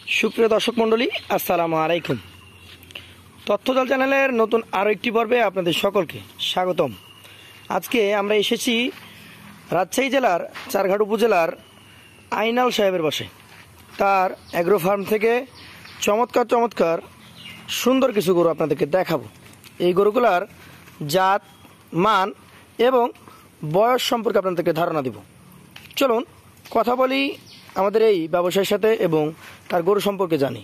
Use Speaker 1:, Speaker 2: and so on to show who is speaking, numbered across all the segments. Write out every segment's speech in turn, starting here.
Speaker 1: সুপ্রিয় দর্শক মণ্ডলী, আসসালামু আলাইকুম। তথ্যজাল চ্যানেলের নতুন আরও একটি পর্বে আপনাদের সকলকে স্বাগতম। আজকে আমরা এসেছি রাজশাহী জেলার চারঘাট উপজেলার আইনাল সাহেবের বাসায়। তার অ্যাগ্রো ফার্ম থেকে চমৎকার সুন্দর কিছু গরু আপনাদেরকে দেখাবো। এই গরুগুলার জাত, মান এবং বয়স সম্পর্কে আপনাদেরকে ধারণা দেব। চলুন কথা বলি আমাদের এই ব্যবসায়ীর সাথে এবং তার গরু সম্পর্কে জানি।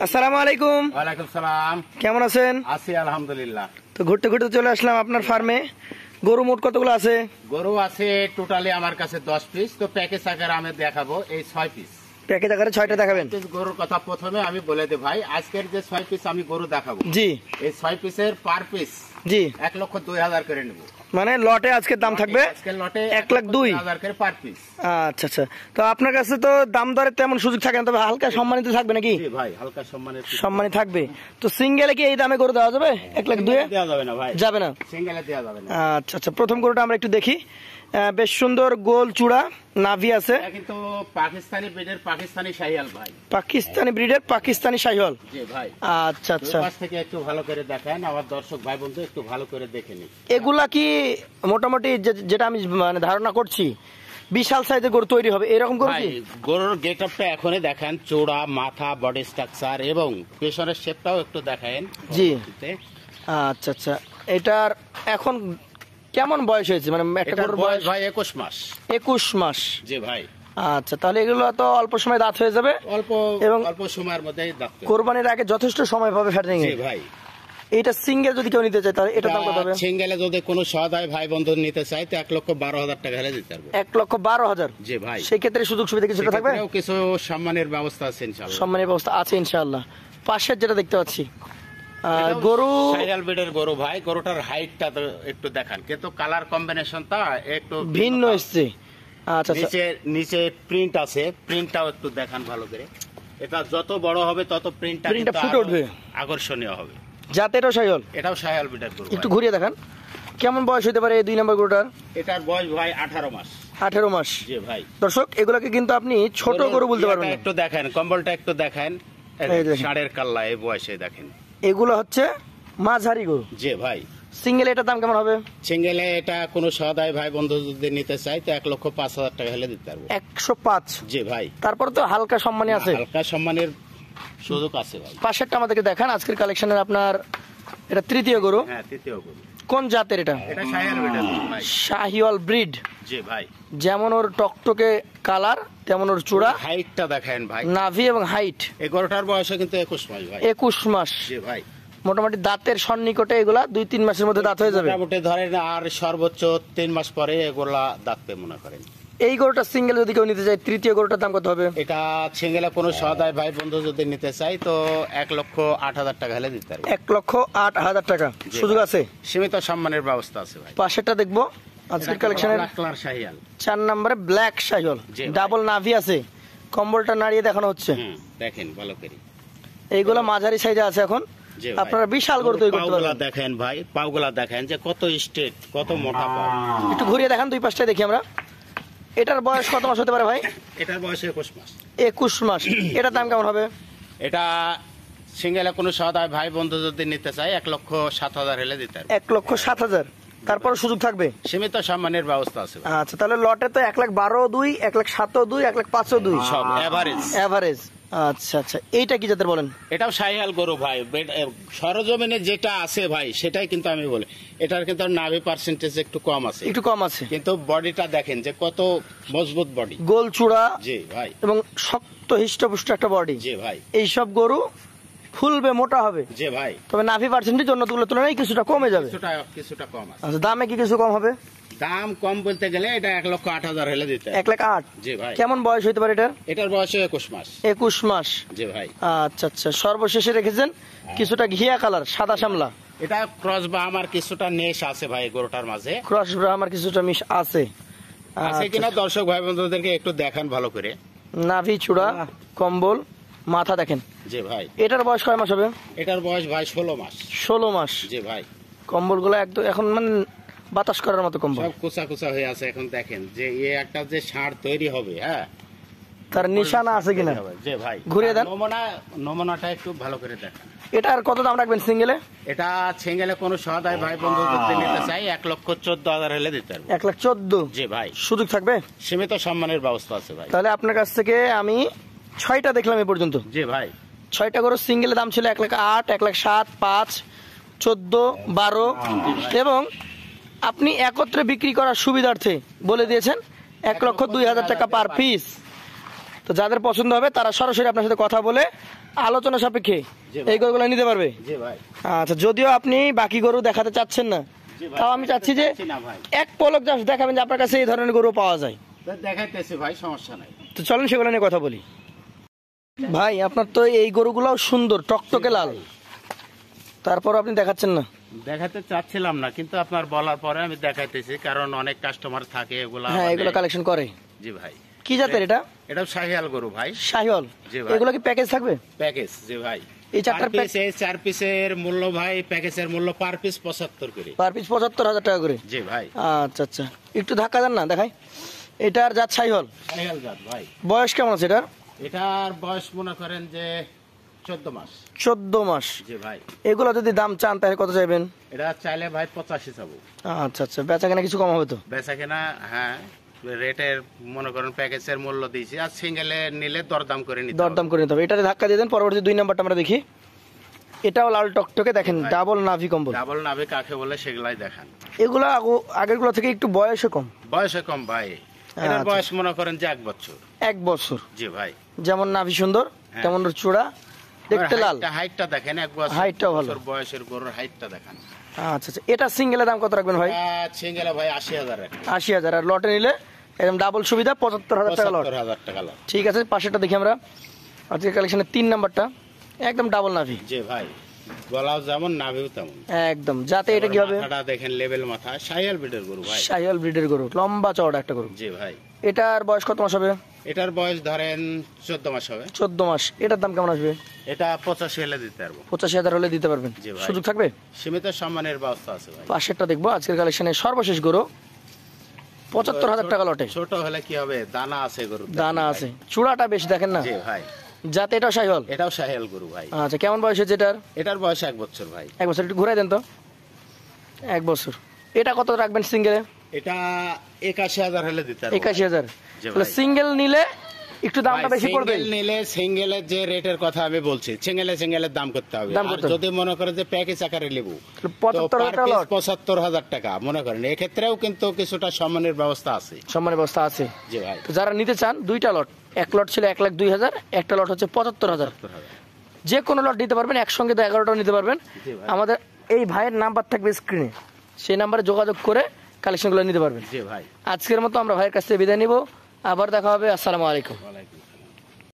Speaker 1: আসসালামু আলাইকুম।
Speaker 2: ওয়ালাইকুম সালাম।
Speaker 1: কেমন আছেন?
Speaker 2: আছি আলহামদুলিল্লাহ।
Speaker 1: তো ঘুরতে চলে আসলাম আপনার ফার্মে। গরু মোট কতগুলো আছে?
Speaker 2: গরু আছে টোটালি আমার কাছে 10 পিস। তো প্যাকেজ আকারে আমি দেখাবো এই 6 পিস।
Speaker 1: প্যাকেজ আকারে 6টা দেখাবেন?
Speaker 2: গরুর কথা প্রথমে আমি বলে দেব ভাই, আজকের যে 6 পিস আমি গরু দেখাবো,
Speaker 1: জি,
Speaker 2: এই 6 পিসের পার পিস
Speaker 1: জি
Speaker 2: 1,02,000 করে নেব।
Speaker 1: মানে লটে আজকের দাম থাকবে
Speaker 2: আজকের লটে
Speaker 1: 1,02,000
Speaker 2: করে পার পিস।
Speaker 1: আচ্ছা। তো আপনার কাছে তো দাম দরের তেমন সুযোগ থাকে না, তবে হালকা সম্মানিত থাকবে নাকি?
Speaker 2: জি ভাই, হালকা
Speaker 1: সম্মানিত থাকবে। তো সিঙ্গেলে কি এই দামে গরু দেওয়া যাবে? 1,02,000
Speaker 2: দেওয়া যাবে না ভাই,
Speaker 1: যাবে না,
Speaker 2: সিঙ্গেলে দেওয়া যাবে না।
Speaker 1: আচ্ছা। প্রথম গরুটা আমরা একটু দেখি। বেশ সুন্দর গোল চূড়া, নাভি আছে।
Speaker 2: এটা কিন্তু পাকিস্তানি ব্রিডের পাকিস্তানি শাহিওয়াল ভাই।
Speaker 1: পাকিস্তানি ব্রিডের পাকিস্তানি শাহিওয়াল।
Speaker 2: জি ভাই।
Speaker 1: আচ্ছা।
Speaker 2: পাশ থেকে একটু ভালো করে দেখেন, আমার দর্শক ভাই বন্ধু একটু ভালো করে দেখে নিন।
Speaker 1: এগুলা কি মোটামুটি যেটা আমি মানে ধারণা করছি বিশাল সাইজের গরু তৈরি হবে এরকম গরু কি?
Speaker 2: গরুর গেটআপটা এখনই দেখেন, চূড়া, মাথা, বডি স্ট্রাকচার এবং পেছনের শেপটাও একটু দেখেন।
Speaker 1: জি আচ্ছা। এটার এখন কেমন বয়স হয়েছে? মানে একটা গরুর বয়স
Speaker 2: ভাই 21 মাস।
Speaker 1: 21 মাস?
Speaker 2: জি ভাই।
Speaker 1: আচ্ছা, তাহলে এগুলো তো অল্প সময় দাঁত হয়ে যাবে,
Speaker 2: অল্প সময়ের মধ্যেই দাঁত।
Speaker 1: কোরবানির আগে যথেষ্ট সময় পাবে ফ্যাটিং এ।
Speaker 2: জি ভাই।
Speaker 1: এটা সিঙ্গেল যদি কেউ নিতে চায় তাহলে এটা দাম কত হবে?
Speaker 2: সিঙ্গেলে যদি কোনো সহায় ভাই বন্ধু নিতে চায় তো 1,12,000 টাকা হলে দিতে পারবো।
Speaker 1: 1,12,000?
Speaker 2: জি ভাই।
Speaker 1: সেই ক্ষেত্রে সুযোগ সুবিধা কিছুটা থাকবে?
Speaker 2: কিছু সম্মানের ব্যবস্থা আছে ইনশাআল্লাহ।
Speaker 1: সম্মানের ব্যবস্থা আছে ইনশাআল্লাহ। পাশের যেটা দেখতে পাচ্ছি গরু
Speaker 2: শাহিওয়াল ব্রিডের গরু ভাই, গরুটার হাইটটা তো একটু দেখান, কিন্তু কালার কম্বিনেশনটা একটু
Speaker 1: ভিন্ন এসছে। আচ্ছা,
Speaker 2: নিচে প্রিন্ট আছে, প্রিন্টটাও একটু দেখান ভালো করে। এটা যত বড় হবে তত প্রিন্টটা
Speaker 1: ফুটে উঠবে,
Speaker 2: আকর্ষণীয় হবে।
Speaker 1: জাতেরও শাহিওয়াল?
Speaker 2: এটাও শাহিওয়াল ব্রিডের গরু।
Speaker 1: একটু ঘুরিয়ে দেখান কেমন বয়স হতে পারে এই 2 নম্বর গরুটার?
Speaker 2: এটার বয়স ভাই 18 মাস।
Speaker 1: 18 মাস?
Speaker 2: জি ভাই।
Speaker 1: দর্শক, এগুলাকে কিন্তু আপনি ছোট গরু বলতে পারবেন না।
Speaker 2: একটু দেখেন কম্বলটা, একটু দেখেন ষাঁড়ের কাল্লা, এই বয়সে দেখেন।
Speaker 1: এগুলো হচ্ছে মাঝারি গরু।
Speaker 2: জি ভাই।
Speaker 1: সিঙ্গেল এটার দাম কেমন হবে?
Speaker 2: সিঙ্গেলে এটা কোনো সদাই ভাই বন্ধু যদি নিতে চায় তো 1,05,000 টাকা হলে দিতে পারবো।
Speaker 1: 105?
Speaker 2: জি ভাই।
Speaker 1: তারপর তো হালকা সম্মানী আছে?
Speaker 2: হালকা সম্মানের সুযোগ আছে ভাই।
Speaker 1: পাশেরটা আমাদেরকে দেখান। আজকের কালেকশনের আপনার এটা তৃতীয় গরু?
Speaker 2: হ্যাঁ, তৃতীয় গরু।
Speaker 1: কোন জাতের এটা?
Speaker 2: এটা শাহিওয়াল ব্রিড ভাই।
Speaker 1: শাহিওয়াল ব্রিড?
Speaker 2: জি ভাই।
Speaker 1: যেমন ওর টকটকে কালার তেমন ওর চূড়া,
Speaker 2: হাইটটা দেখেন ভাই,
Speaker 1: নাভি এবং হাইট।
Speaker 2: এই গরুটার বয়স কিন্তু 21 মাস ভাই।
Speaker 1: 21 মাস?
Speaker 2: জি ভাই।
Speaker 1: মোটামুটি দাঁতের সন্নিকটে এগুলা 2-3 মাসের মধ্যে দাঁত হয়ে যাবে
Speaker 2: মোটামুটি ধরেন, আর সর্বোচ্চ 3 মাস পরে এগুলা দাঁততে মনে করেন।
Speaker 1: এই গরুটা সিঙ্গেল যদি কেউ নিতে চায়, তৃতীয় গরুটার দাম কত হবে?
Speaker 2: এটা সিঙ্গেলে কোনো সদাই ভাই বন্ধু যদি নিতে চাই তো 1,08,000 টাকা হলে দিতে পারবো।
Speaker 1: 1,08,000 টাকা সুযোগ আছে?
Speaker 2: সীমিত সম্মানের ব্যবস্থা আছে ভাই।
Speaker 1: পাশেরটা দেখবো আজকের কালেকশনের। 4 নম্বরে ব্ল্যাক শাহিওয়াল, ডাবল নাভি আছে, কম্বলটা নাড়িয়ে দেখানো হচ্ছে,
Speaker 2: দেখেন ভালো করে।
Speaker 1: এইগুলো মাঝারি সাইজে আছে এখন। আপনারা বিশাল গরু তৈরি করতে পারবেন।
Speaker 2: দেখেন ভাই, পাগুলা দেখেন যে কত স্ট্রেট, কত মোটা পা।
Speaker 1: একটু ঘুরিয়ে দেখান, দুই পাশটাই দেখি আমরা। এটার বয়স কত মাস হতে পারে ভাই?
Speaker 2: এটার বয়স 21 মাস।
Speaker 1: 21 মাস। এটার দাম কেমন হবে?
Speaker 2: এটা সিঙ্গেলে কোনো সদাই ভাই বন্ধু যদি নিতে চায় 1,07,000 হলে দিতে পারবো।
Speaker 1: 1,07,000? তারপর সুযোগ থাকবে?
Speaker 2: সীমিত সম্মানের ব্যবস্থা আছে।
Speaker 1: আচ্ছা, তাহলে লটে তো 1,12,2, 1,07,2, 1,05,2
Speaker 2: সব
Speaker 1: এভারেজ। আচ্ছা। এইটা কি জাতের বলেন?
Speaker 2: এটাও শাহিওয়াল গরু ভাই। সরজমিনে যেটা আছে ভাই সেটাই কিন্তু আমি বলি। এটার কিন্তু নাভি পার্সেন্টেজ একটু কম আছে, কিন্তু বডিটা দেখেন যে কত মজবুত বডি,
Speaker 1: গোল চূড়া।
Speaker 2: জি ভাই।
Speaker 1: এবং শক্ত হিষ্টপুষ্ট একটা বডি।
Speaker 2: জি ভাই।
Speaker 1: এইসব গরু ফুলবে, মোটা হবে।
Speaker 2: জি ভাই।
Speaker 1: তবে নাভি পার্সেন্টেজ অন্যগুলোর তুলনায় কিছুটা কমে যাবে।
Speaker 2: কিছুটা কম আছে।
Speaker 1: আচ্ছা, দামে কি কিছু কম হবে?
Speaker 2: দাম কম বলতে গেলে এটা 1,08,000 হলে দিতে।
Speaker 1: 1,08,000?
Speaker 2: জি ভাই।
Speaker 1: কেমন বয়স হইতে পারে এটার?
Speaker 2: এটার বয়স 21 মাস।
Speaker 1: 21 মাস?
Speaker 2: জি ভাই।
Speaker 1: আচ্ছা। সর্বশেষে রেখেছেন কিছুটা ঘিয়া কালার, সাদা শামলা।
Speaker 2: এটা ক্রস বা আমার কিছুটা নেশ আছে ভাই গরুটার মাঝে।
Speaker 1: ক্রস বা আমার কিছুটা মিশ আছে
Speaker 2: কিনা দর্শক ভাই বন্ধুদেরকে একটু দেখান ভালো করে।
Speaker 1: নাভি, চূড়া, কম্বল, মাথা দেখেন।
Speaker 2: জি ভাই।
Speaker 1: এটার বয়স কয় মাস হবে?
Speaker 2: এটার বয়স ভাই 16 মাস।
Speaker 1: 16 মাস?
Speaker 2: জি ভাই।
Speaker 1: কম্বল গুলো একদম এখন মানে বাতাস করার মতো কম্বল,
Speaker 2: সব কুচা হয়ে আছে। এখন দেখেন যে একটা যে ষাঁড় তৈরি হবে, হ্যাঁ
Speaker 1: তার নিশানা আছে কিনা
Speaker 2: জি ভাই
Speaker 1: ঘুরিয়ে দেন।
Speaker 2: নমুনাটা একটু ভালো করে দেখেন।
Speaker 1: এটার কত দাম রাখবেন সিঙ্গেলে?
Speaker 2: এটা সিঙ্গেলে কোনো সহায় ভাই বন্ধু যদি নিতে চাই 1,14,000 হলে দিতে পারবো।
Speaker 1: 1,14,000
Speaker 2: জি ভাই।
Speaker 1: সুযোগ থাকবে?
Speaker 2: সীমিত সম্মানের ব্যবস্থা আছে ভাই।
Speaker 1: তাহলে আপনার কাছ থেকে আমি 6টা দেখলাম এ পর্যন্ত।
Speaker 2: জি ভাই।
Speaker 1: 6টা গরু সিঙ্গেলের দাম ছিল 1,08,000, 1,07,000, 5, 14, 12 এবং আপনি একত্রে বিক্রি করার সুবিধার্থে বলে দিয়েছেন 1,02,000 টাকা পার পিস। তো যাদের পছন্দ হবে তারা সরাসরি আপনার সাথে কথা বলে আলোচনা সাপেক্ষে এই গরুগুলো নিতে পারবে।
Speaker 2: জি ভাই।
Speaker 1: আচ্ছা, যদিও আপনি বাকি গরু দেখাতে চাচ্ছেন না, তাও আমি চাচ্ছি যে এক পলক জাস্ট দেখাবেন যে আপনার কাছে এই ধরনের গরু পাওয়া যায়।
Speaker 2: দেখাইতেছি ভাই, সমস্যা নাই।
Speaker 1: তো চলেন সেগুলো নিয়ে কথা বলি। ভাই আপনার তো এই গরুগুলাও সুন্দর টকটকে লাল, তারপর আপনি দেখাচ্ছেন না?
Speaker 2: দেখাতে চাচ্ছিলাম না, কিন্তু আপনার বলার পরে আমি দেখাইতেছি, কারণ অনেক কাস্টমার থাকে এগুলা।
Speaker 1: হ্যাঁ, এগুলো কালেকশন করে।
Speaker 2: জি ভাই।
Speaker 1: কি জাতের এটা?
Speaker 2: এটা শাহিওয়াল গরু ভাই।
Speaker 1: শাহিওয়াল।
Speaker 2: জি ভাই।
Speaker 1: এগুলো কি প্যাকেজ থাকবে?
Speaker 2: প্যাকেজ। জি ভাই।
Speaker 1: এই চারটার
Speaker 2: চার পিসের মূল্য ভাই, প্যাকেজের মূল্য পার পিস 75 করে।
Speaker 1: পার পিস 75,000 টাকা করে?
Speaker 2: জি ভাই।
Speaker 1: আচ্ছা আচ্ছা, একটু ধাক্কা দেন না দেখাই। এটার জাত শাহিওয়াল।
Speaker 2: শাহিওয়াল জাত ভাই।
Speaker 1: বয়স কেমন আছে এটার?
Speaker 2: এটার বয়স মনে করেন যে 14 মাস।
Speaker 1: 14 মাস।
Speaker 2: জি ভাই।
Speaker 1: এগুলো যদি দাম চান তাহলে কত চাইবেন?
Speaker 2: এটা চাইলে ভাই 85 চাবো।
Speaker 1: আচ্ছা আচ্ছা, বেচা কেনা কিছু কম হবে তো?
Speaker 2: বেচা কেনা হ্যাঁ, রেটের মনে করেন প্যাকেজের মূল্য দিয়েছি, আর সিঙ্গেলে নিলে দরদাম করে নিতে হবে।
Speaker 1: দরদাম করে নিতে হবে। এটাতে ধাক্কা দিয়ে দেন। পরবর্তী 2 নাম্বারটা আমরা দেখি। এটাও লাল টকটকে, দেখেন ডাবল নাভি কম্বল।
Speaker 2: ডাবল নাভি কাকে বলে সেগুলাই দেখান।
Speaker 1: এগুলা আগেরগুলো থেকে একটু বয়সে কম।
Speaker 2: বয়সে কম ভাই। এটার
Speaker 1: আচ্ছা।
Speaker 2: বয়স মনে করেন যে 1 বছর।
Speaker 1: 1 বছর।
Speaker 2: জি ভাই।
Speaker 1: যেমন নাভি সুন্দর তেমন চূড়া, দেখতে লাল।
Speaker 2: হাইটটা দেখেন, 1 বছর
Speaker 1: হাইটটাও ভালো।
Speaker 2: বয়সের গরুর হাইটটা দেখান।
Speaker 1: আচ্ছা আচ্ছা, এটা সিঙ্গেলের দাম কত রাখবেন ভাই?
Speaker 2: সিঙ্গেলে ভাই 80,000 রাখেন।
Speaker 1: 80,000। আর লটে নিলে একদম ডাবল সুবিধা 75,000 টাকা লট।
Speaker 2: 75,000 টাকা লট।
Speaker 1: ঠিক আছে, পাশেরটা দেখি আমরা। আজকের কালেকশনের 3 নাম্বারটা একদম ডাবল নাভি।
Speaker 2: জি ভাই। গলাও যেমন নাভিও তেমন
Speaker 1: একদম। যাতে এটা কি হবে?
Speaker 2: মাথাটা দেখেন লেভেল মাথা, শাহিওয়াল ব্রিডের গরু ভাই।
Speaker 1: শাহিওয়াল ব্রিডের গরু, লম্বা চওড়া একটা গরু।
Speaker 2: জি ভাই।
Speaker 1: এটার বয়স কত মাস হবে?
Speaker 2: এটার বয়স ধরেন 14 মাস হবে।
Speaker 1: 14 মাস। এটার দাম কেমন আসবে?
Speaker 2: এটা 85 হলে দিতে পারবো।
Speaker 1: 85,000 হলে দিতে পারবেন?
Speaker 2: জি ভাই।
Speaker 1: সুযোগ থাকবে?
Speaker 2: সীমিত সম্মানের ব্যবস্থা আছে ভাই।
Speaker 1: পাশেরটা দেখবো। আজকের কালেকশনের সর্বশেষ গরু 75,000 টাকা লটে।
Speaker 2: ছোট হলে কি হবে, দানা আছে গরু,
Speaker 1: দানা আছে, চূড়াটা বেশ দেখেন না?
Speaker 2: জি ভাই।
Speaker 1: যাতে এটাও শাহিওয়াল?
Speaker 2: এটাও শাহিওয়াল গরু ভাই।
Speaker 1: আচ্ছা, কেমন বয়স হয়েছে এটার?
Speaker 2: এটার বয়স 1 বছর ভাই।
Speaker 1: 1 বছর। একটু ঘুরাই দেন তো। 1 বছর। এটা কত রাখবেন সিঙ্গেলে?
Speaker 2: এটা 81,000 হলে দিতে পারবো।
Speaker 1: 81,000।
Speaker 2: জি
Speaker 1: তাহলে
Speaker 2: ভাই।
Speaker 1: সিঙ্গেল নিলে একটু দামটা বেশি পড়বে।
Speaker 2: সিঙ্গেল নিলে সিঙ্গেলের যে রেটের কথা আমি বলছি, সিঙ্গেলের দাম করতে হবে।
Speaker 1: দাম
Speaker 2: আর
Speaker 1: করতে হবে।
Speaker 2: যদি মনে করে যে প্যাকেজ আকারে নেব,
Speaker 1: 75,000 টাকা লট।
Speaker 2: 75,000 টাকা মনে করেন, এক্ষেত্রেও কিন্তু কিছুটা সম্মানের ব্যবস্থা আছে।
Speaker 1: সম্মানের ব্যবস্থা আছে।
Speaker 2: জি ভাই।
Speaker 1: তো যারা নিতে চান, 2টা লট। এক লট ছিল 1,02,000, একটা লট হচ্ছে 75,000। যে কোনো লট নিতে পারবেন, একসঙ্গে তো 11টা নিতে পারবেন।
Speaker 2: জি ভাই।
Speaker 1: আমাদের এই ভাইয়ের নাম্বার থাকবে স্ক্রিনে, সেই নাম্বারে যোগাযোগ করে কালেকশনগুলো নিতে পারবেন।
Speaker 2: জি ভাই।
Speaker 1: আজকের মতো আমরা ভাইয়ের কাছ থেকে বিদায় নিব। আবার দেখা হবে। আসসালামু আলাইকুম।
Speaker 2: ওয়ালাইকুম আসসালাম।